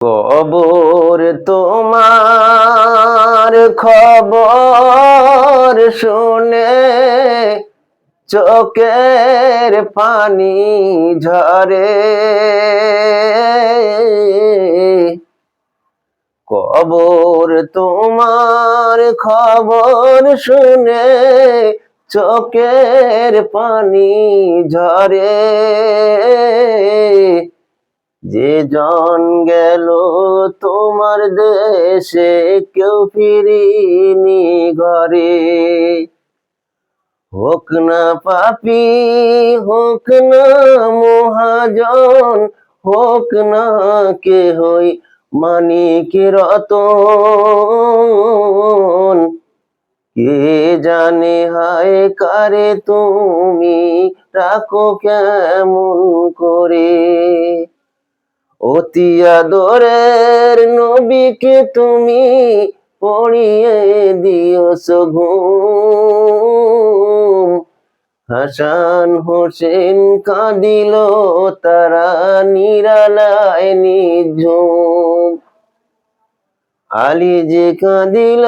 কবর তোমার খবর শুনে চোখের পানি ঝরে। কবর তোমার খবর শুনে চোখের পানি ঝরে। যে জন গেল তোমার দেশে কেউ ফিরিনি ঘরে। হোক না পাপী হোক না মহাজন, হোক না কেহই মানিক রতন। কে জানে হায় কারে তুমি রাখো কেমন করে। অতি আদরের নবীকে তুমি পড়িয়ে দিওস ঘুম। হাসান হোসেন কাঁদিল তারা নিরালায় নিঝুম। আলী যে কাঁদিল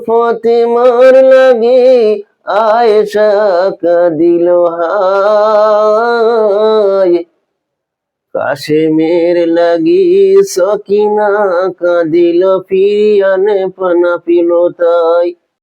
ফতেমার লাগি, আয়েশা কাঁদিল হায়। কাশেমের লাগি সকিনা কাঁদিল, ফিরিয়ান পানা পিল তাই।